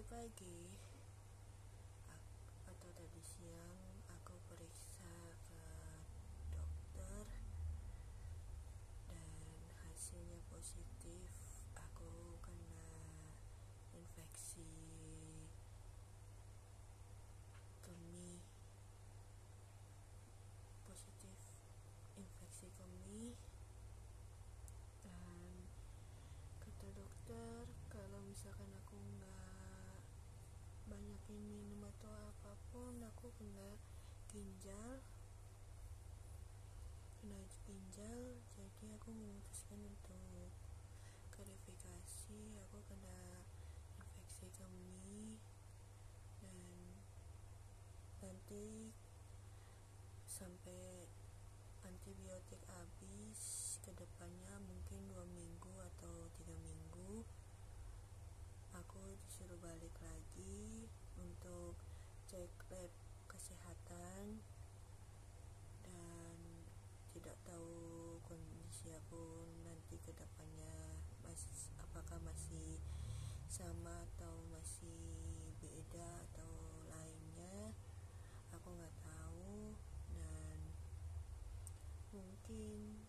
Tadi pagi atau tadi siang aku periksa ke dokter dan hasilnya positif. Aku kena infeksi kemih, positif infeksi kemih. Dan kata dokter kalau misalkan aku nggak banyakin minum atau apapun, aku kena ginjal. Jadi aku memutuskan untuk klarifikasi aku kena infeksi kemih, dan nanti sampai antibiotik habis, kedepannya mungkin 2 minggu atau 3 minggu aku disuruh balik lagi untuk cek lab kesehatan, dan tidak tahu kondisi aku nanti kedepannya apakah masih sama atau masih beda atau lainnya, aku nggak tahu. Dan mungkin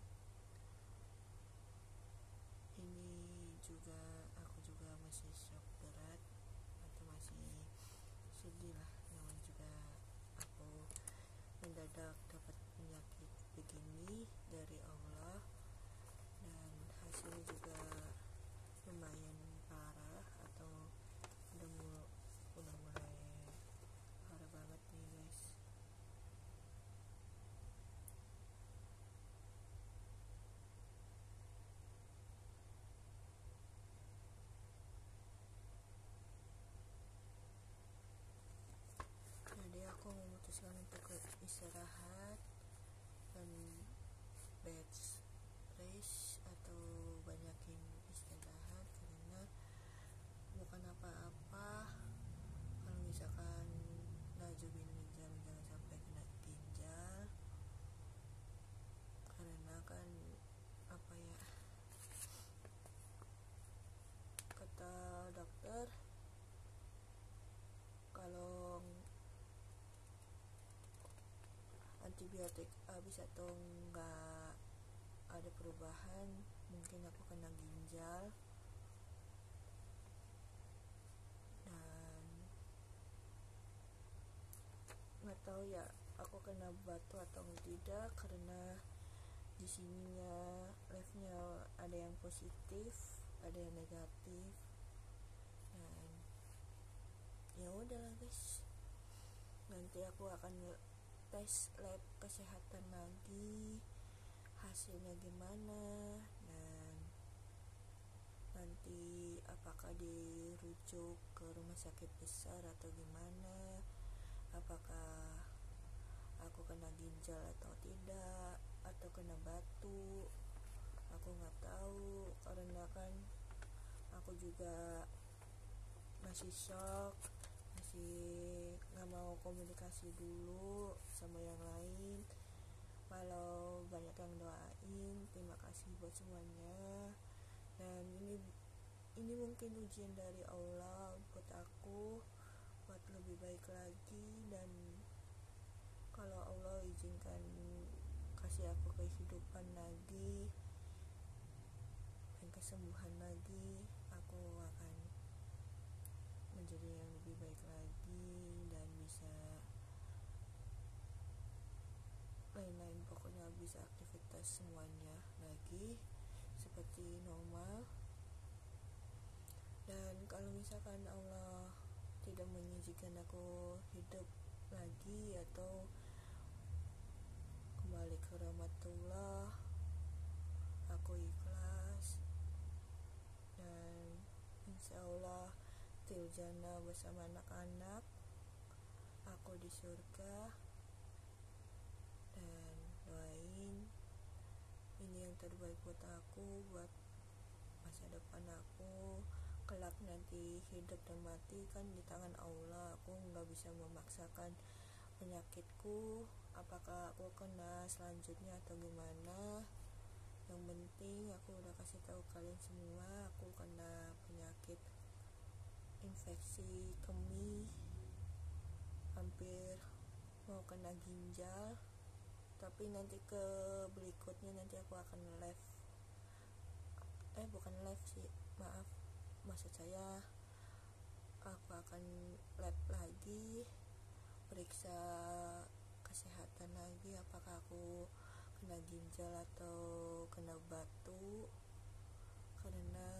ini juga aku juga masih shock berat atau masih sedih lah, namun juga aku mendadak dapat penyakit begini dari Allah, dan hasilnya juga lumayan parah atau udah mulai parah banget nih guys. Jadi aku memutuskan untuk istirahat dan bed rest atau banyakin istirahat, karena bukan apa-apa kalau misalkan ngajuin ginjal, jangan sampai kena ginjal, karena kan apa ya, kata dokter kalau antibiotik habis atau enggak ada perubahan, mungkin aku kena ginjal. Dan nggak tahu ya aku kena batu atau tidak, karena di sininya labnya ada yang positif, ada yang negatif. Dan ya udahlah guys, nanti aku akan tes lab kesehatan lagi, hasilnya gimana, dan nanti apakah dirujuk ke rumah sakit besar atau gimana, apakah aku kena ginjal atau tidak, atau kena batu, aku nggak tahu, karena kan aku juga masih shock, masih nggak mau komunikasi dulu sama yang lain. Walau banyak yang doain, terima kasih buat semuanya. Dan ini mungkin ujian dari Allah buat aku, buat lebih baik lagi. Dan kalau Allah izinkan kasih aku kehidupan lagi dan kesembuhan lagi, aku akan menjadi yang lebih baik lagi dan bisa lain-lain, pokoknya bisa aktivitas semuanya lagi seperti normal. Dan kalau misalkan Allah tidak mengizinkan aku hidup lagi atau kembali ke rahmatullah, aku ikhlas, dan insya Allah til jannah bersama anak-anak, aku di surga. Dan doain ini yang terbaik buat aku, buat masa depan aku kelak nanti. Hidup dan mati kan di tangan Allah, aku nggak bisa memaksakan penyakitku, apakah aku kena selanjutnya atau gimana. Yang penting aku udah kasih tahu kalian semua, aku kena penyakit infeksi kemih, hampir mau kena ginjal. Tapi nanti ke berikutnya nanti aku akan bukan live sih, maaf, maksud saya aku akan lab lagi, periksa kesehatan lagi, apakah aku kena ginjal atau kena batu, karena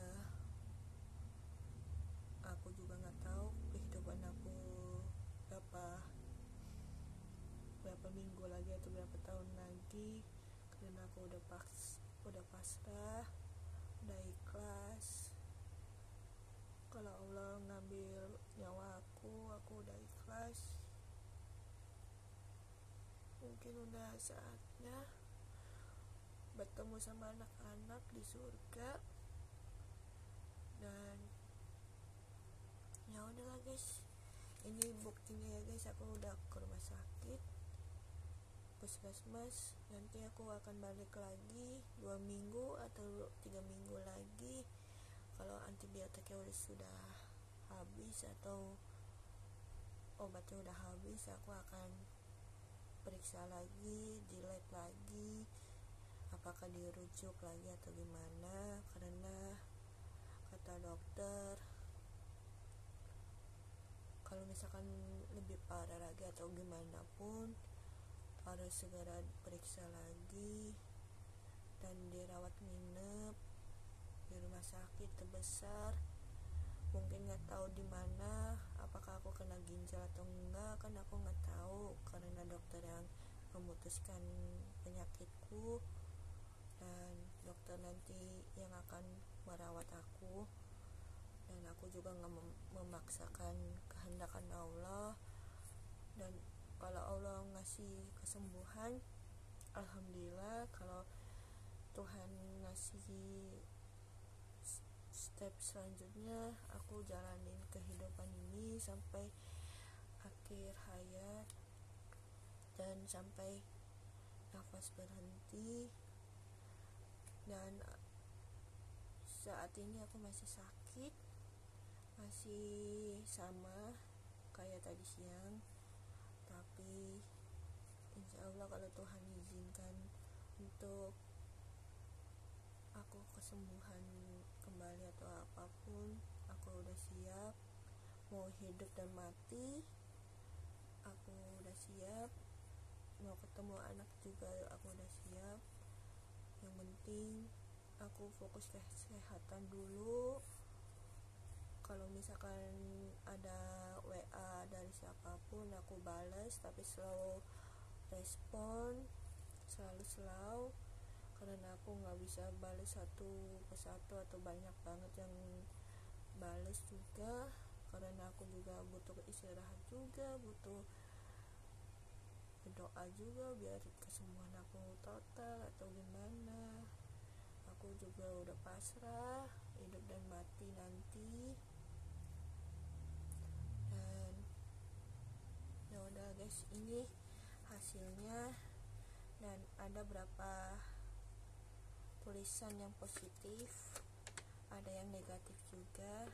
aku juga nggak tahu kehidupan aku berapa minggu lagi atau berapa tahun lagi, karena aku udah pasrah, udah ikhlas. Kalau Allah ngambil nyawa aku udah ikhlas. Mungkin udah saatnya bertemu sama anak-anak di surga. Dan ya udahlah guys, ini buktinya ya guys, aku udah ke rumah sakit puskesmas. Nanti aku akan balik lagi 2 minggu atau 3 minggu lagi. Kalau antibiotiknya sudah habis atau obatnya udah habis, aku akan periksa lagi, di lab lagi, apakah dirujuk lagi atau gimana. Karena kata dokter, kalau misalkan lebih parah lagi atau gimana pun harus segera periksa lagi dan dirawat nginep di rumah sakit terbesar. Mungkin nggak tahu di mana, apakah aku kena ginjal atau enggak, kan aku nggak tahu, karena dokter yang memutuskan penyakitku dan dokter nanti yang akan merawat aku. Dan aku juga nggak memaksakan kehendak Allah. Dan kalau Allah ngasih kesembuhan, alhamdulillah. Kalau Tuhan ngasih step selanjutnya, aku jalanin kehidupan ini sampai akhir hayat dan sampai nafas berhenti. Dan saat ini aku masih sakit, masih sama kayak tadi siang, tapi insya Allah kalau Tuhan izinkan untuk aku kesembuhan kembali atau apapun, aku udah siap. Mau hidup dan mati, aku udah siap. Mau ketemu anak juga aku udah siap. Yang penting aku fokus ke kesehatan dulu. Kalau misalkan ada WA dari siapapun aku balas, tapi selalu respon, selalu slow, karena aku nggak bisa balas satu persatu atau banyak banget yang balas juga, karena aku juga butuh istirahat juga, butuh berdoa juga biar kesembuhan aku total atau gimana. Aku juga udah pasrah, hidup dan mati nanti. Dan ya udah guys, ini hasilnya. Dan ada berapa tulisan yang positif, ada yang negatif juga.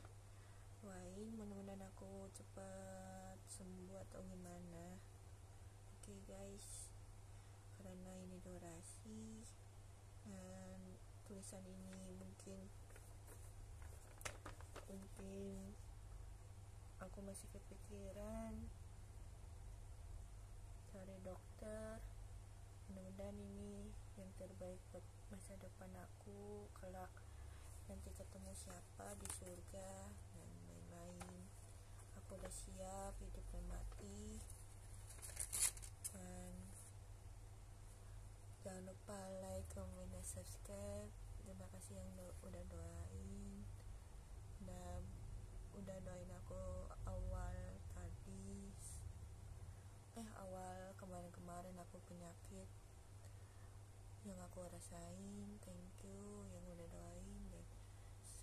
Doain mudah-mudahan aku cepat sembuh atau gimana. Oke guys, karena ini durasi dan tulisan ini mungkin aku masih kepikiran cari dokter. Mudah-mudahan ini yang terbaik buat masa depan aku kelak, nanti ketemu siapa di surga dan lain-lain. Aku udah siap hidup dan mati. Dan jangan lupa like, comment, dan subscribe. Terima kasih yang udah doain, udah doain aku awal kemarin aku penyakit yang aku rasain. Thank you yang udah doain. Dan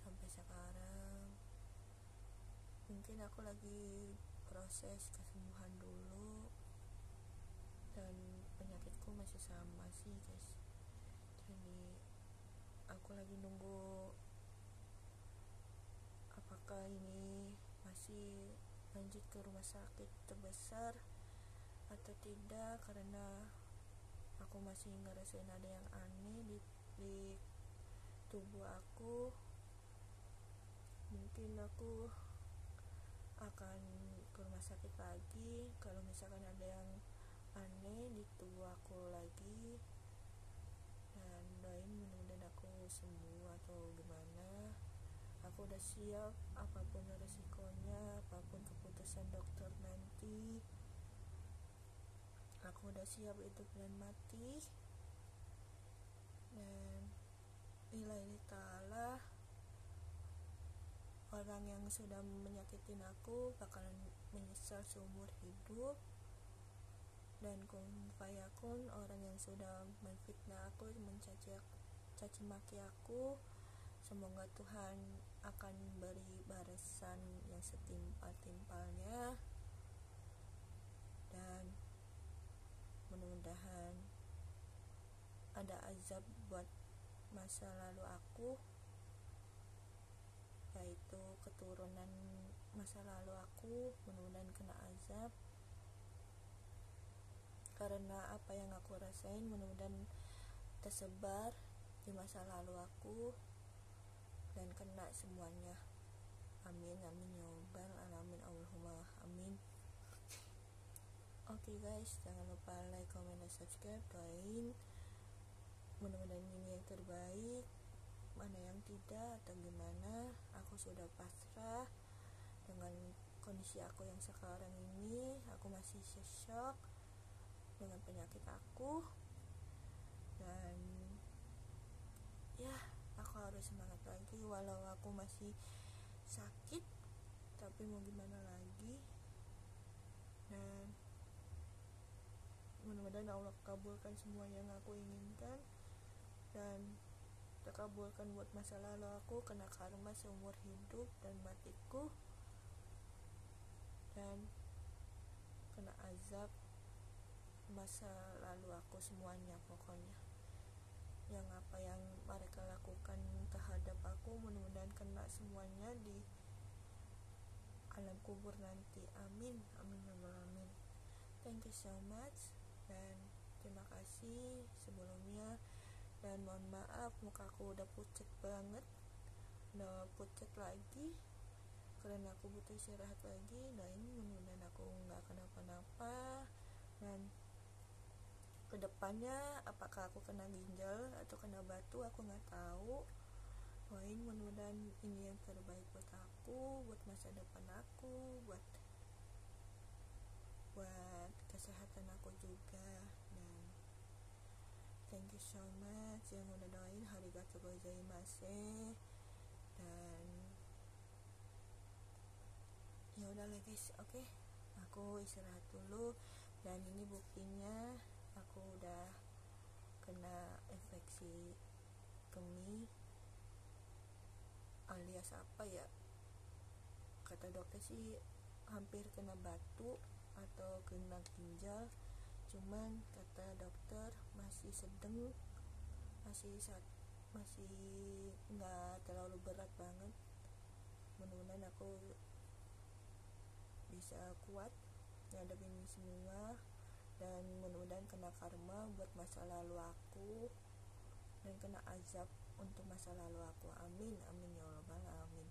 sampai sekarang mungkin aku lagi proses kesembuhan dulu, dan penyakitku masih sama sih guys. Jadi aku lagi nunggu apakah ini masih lanjut ke rumah sakit terbesar atau tidak, karena aku masih ngerasain ada yang aneh di tubuh aku. Mungkin aku akan ke rumah sakit lagi kalau misalkan ada yang aneh di tubuh aku lagi, dan doain mudah-mudahan aku sembuh atau gimana. Aku udah siap apapun resikonya, apapun keputusan dokter nanti. Aku udah siap hidup dan mati. Dan lillahi ta'ala, orang yang sudah menyakitin aku bakalan menyesal seumur hidup. Dan kun fayakun, orang yang sudah menfitnah aku, mencaci maki aku, semoga Tuhan akan beri balasan yang setimpal-timpalnya. Dan mudah-mudahan ada azab buat masa lalu aku, yaitu keturunan masa lalu aku mudah-mudahan kena azab, karena apa yang aku rasain mudah-mudahan tersebar di masa lalu aku dan kena semuanya. Amin amin ya rabbal alamin, Allahumma amin. Oke guys, jangan lupa like, comment, dan subscribe. Doain mudah-mudahan ini yang terbaik, mana yang tidak atau gimana. Aku sudah pasrah dengan kondisi aku yang sekarang ini. Aku masih shock dengan penyakit aku, dan ya aku harus semangat lagi walau aku masih sakit, tapi mau gimana lagi. Dan mudah-mudahan Allah kabulkan semua yang aku inginkan, dan terkabulkan buat masa lalu aku, kena karma seumur hidup dan matiku, dan kena azab masa lalu aku semuanya. Pokoknya yang apa yang mereka lakukan terhadap aku mudah-mudahan kena semuanya di alam kubur nanti. Amin amin ya rabbal alamin. Thank you so much, dan terima kasih sebelumnya. Dan mohon maaf, mukaku udah pucat banget, udah pucat lagi karena aku butuh istirahat lagi. Doain mudah-mudahan aku nggak kenapa-napa, dan kedepannya apakah aku kena ginjal atau kena batu aku nggak tahu. Doain mudah-mudahan ini yang terbaik buat aku, buat masa depan aku, buat kesehatan aku juga. Dan thank you so much yang udah doain, arigatou gozaimasu. Dan ya udahlah guys, oke, aku istirahat dulu. Dan ini buktinya aku udah kena infeksi kemih, alias apa ya, kata dokter sih hampir kena batu atau kena ginjal, cuman kata dokter masih sedang, masih nggak terlalu berat banget. Mudah-mudahan aku bisa kuat ngadepin ini semua, dan mudah-mudahan kena karma buat masa lalu aku dan kena azab untuk masa lalu aku. Amin amin ya rabbal alamin.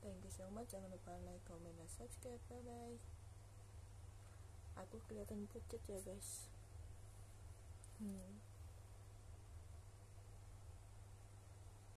Thank you so much. Jangan lupa like, comment, dan subscribe. Bye bye. Aku kelihatan pucat ya guys.